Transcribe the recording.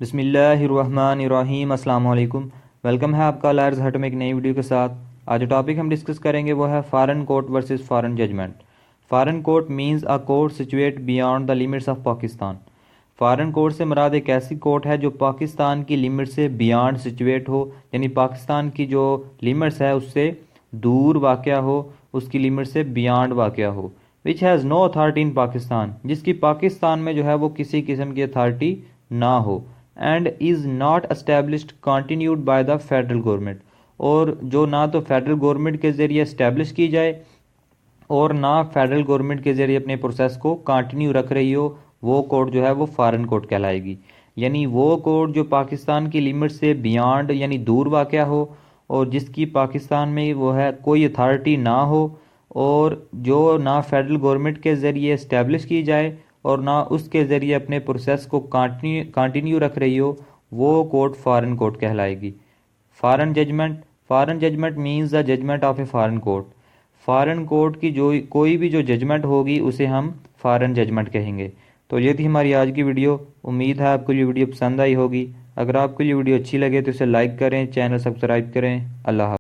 बिस्मिल्लाहिर्रहमानिर्रहीम अस्सलाम वालेकुम। वेलकम है आपका लायर्स हट में एक नई वीडियो के साथ। आज जो टॉपिक हम डिस्कस करेंगे वो है foreign court versus foreign judgment. Foreign court means a court situate beyond the limits of Pakistan. Foreign court से मुराद एक ऐसी कोर्ट है जो पाकिस्तान की लिमिट से बियॉन्ड सिचुएट हो, यानी पाकिस्तान की जो लिमिट्स है उससे दूर वाक़या हो, उसकी लिमिट से बियॉन्ड वाक़या हो। Which has no authority in Pakistan, जिसकी पाकिस्तान में जो है वो किसी किस्म की अथॉरिटी ना हो। And is not established continued by the federal government, और जो ना तो फेडरल गवर्नमेंट के ज़रिए इस्टेब्लिश की जाए और ना फेडरल गवर्नमेंट के ज़रिए अपने प्रोसेस को कंटिन्यू रख रही हो, वो कोर्ट जो है वो फॉरेन कोर्ट कहलाएगी। यानी वो कोर्ट जो पाकिस्तान की लिमिट से बियॉन्ड यानी दूर वाक़या हो, और जिसकी पाकिस्तान में वो है कोई अथॉरिटी ना हो, और जो ना फेडरल गवर्नमेंट के ज़रिए इस्टेब्लिश की जाए और ना उसके ज़रिए अपने प्रोसेस को कंटिन्यू रख रही हो, वो कोर्ट फॉरेन कोर्ट कहलाएगी। Foreign judgement means the judgement of a foreign court. Foreign court की जो कोई भी जो जजमेंट होगी उसे हम फॉरेन जजमेंट कहेंगे। तो ये थी हमारी आज की वीडियो। उम्मीद है आपको ये वीडियो पसंद आई होगी। अगर आपको ये वीडियो अच्छी लगे तो इसे लाइक करें, चैनल सब्सक्राइब करें। अल्लाह हाफ़िज़।